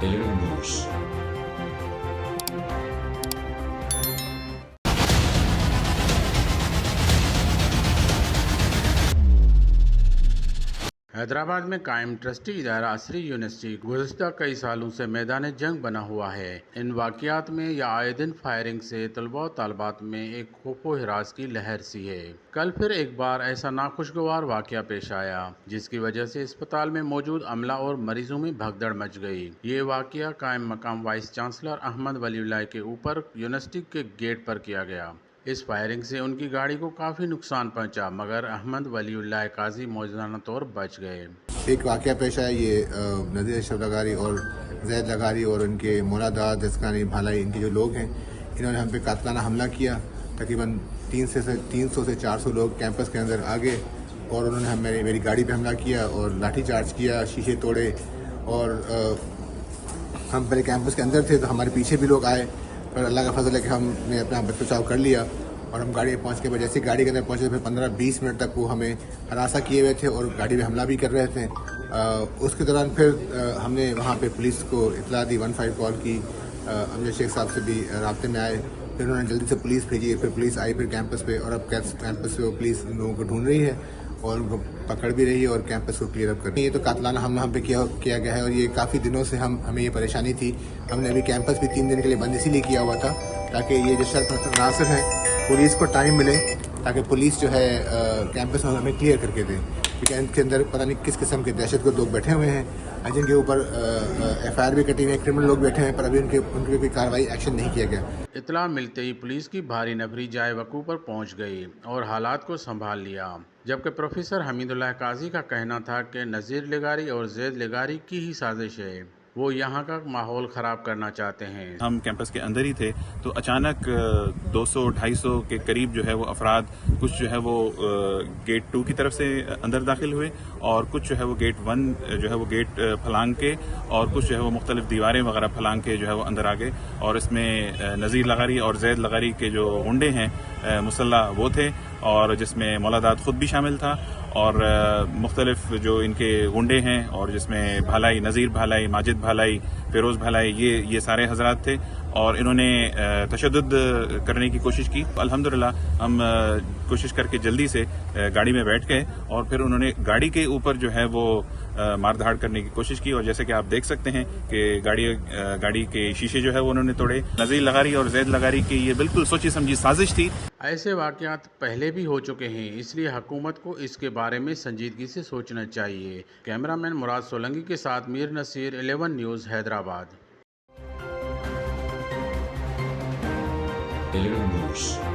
Telugu News. Hyderabad में कायम trustee इदारा असरी यूनिवर्सिटी गुज़श्ता कई सालों से मैदान जंग बना हुआ है। इन वाक़यात में या आए दिन फायरिंग से तलबा और तालबात में एक खौफो हिरास की लहर सी है। कल फिर एक बार ऐसा नाखुशगवार वाक़या पेश आया जिसकी वजह से अस्पताल में मौजूद अमला और मरीजों में भगदड़ मच गई। ये वाक़या कायम मकाम वाइस चांसलर अहमद वलीउल्लाह के ऊपर यूनिवर्सिटी के गेट पर किया गया। इस फायरिंग से उनकी गाड़ी को काफ़ी नुकसान पहुंचा, मगर अहमद वलीउल्लाह काजी मौजूदाना तौर बच गए। एक वाक़या पेश आया, ये नज़ीर अशरफ लगारी और जैद लगारी और उनके मौलादाद दस्कानी भालाई, इनके जो लोग हैं, इन्होंने हम पे कातलाना हमला किया। तकरीबन 300 से 400 लोग कैंपस के अंदर आ गए और उन्होंने मेरी गाड़ी पे हमला किया और लाठी चार्ज किया, शीशे तोड़े। और हम पहले कैंपस के अंदर थे तो हमारे पीछे भी लोग आए, पर अल्लाह का फजल है कि हमने अपना बचाव कर लिया और हम गाड़ी में पहुँच के जैसे गाड़ी के अंदर पहुँचे फिर 15-20 मिनट तक वो हमें हरासा किए हुए थे और गाड़ी में हमला भी कर रहे थे। उसके दौरान फिर हमने वहाँ पे पुलिस को इतला दी, 15 कॉल की। अमजद शेख साहब से भी रास्ते में आए, फिर उन्होंने जल्दी से पुलिस भेजी, फिर पुलिस आई फिर कैंपस पे, और अब कैंपस पे वो पुलिस इन लोगों को ढूंढ रही है और उनको पकड़ भी रही है और कैंपस को क्लियर अप कर रही है। ये तो कातलाना हमला हम पे किया गया है और ये काफ़ी दिनों से हमें ये परेशानी थी। हमने अभी कैंपस भी 3 दिन के लिए बंद इसीलिए किया हुआ था ताकि ये जो शर्त नासिर है पुलिस को टाइम मिले, ताकि पुलिस जो है कैंपस में हमें क्लियर करके दे, क्योंकि इनके अंदर पता नहीं किस किस्म के दहशतगर्द लोग बैठे हुए हैं, जिनके ऊपर FIR भी कटी हुई है, क्रिमिनल लोग बैठे हैं, पर अभी उनके कोई कार्रवाई एक्शन नहीं किया गया। इतला मिलते ही पुलिस की भारी नफरी जाए वकूफ़ पर पहुंच गई और हालात को संभाल लिया, जबकि प्रोफेसर हमीदुल्लाह काजी का कहना था कि नज़ीर लगारी और जैद लगारी की ही साजिश है, वो यहाँ का माहौल ख़राब करना चाहते हैं। हम कैंपस के अंदर ही थे तो अचानक 200-250 के करीब जो है वो अफराद, कुछ जो है वो गेट 2 की तरफ से अंदर दाखिल हुए और कुछ जो है वो गेट 1 जो है वो गेट फलांग के, और कुछ जो है वो मुख्तलिफ दीवारें वगैरह फलांग के जो है वो अंदर आ गए। और इसमें नज़ीर लगारी और जैद लगारी के जो गुंडे हैं मुसल्ला वो थे, और जिसमें मौलादाद खुद भी शामिल था, और मुख्तलिफ जो इनके गुंडे हैं, और जिसमें भालाई, नज़ीर भालाई, माजिद भालाई, फिरोज़ भालाई, ये सारे हजरात थे, और इन्होंने तशद्दुद करने की कोशिश की। अल्हम्दुलिल्लाह हम कोशिश करके जल्दी से गाड़ी में बैठ गए और फिर उन्होंने गाड़ी के ऊपर जो है वो मारधाड़ करने की कोशिश की, और जैसे कि आप देख सकते हैं कि गाड़ी के शीशे जो है वो उन्होंने तोड़े। नज़ीर लगारी और जैद लगारी की ये बिल्कुल सोची समझी साजिश थी। ऐसे वाक़यात पहले भी हो चुके हैं, इसलिए हुकूमत को इसके बारे में संजीदगी से सोचना चाहिए। कैमरामैन मुराद सोलंकी के साथ Mir Naseer, 11 news, Hyderabad. Telugu News.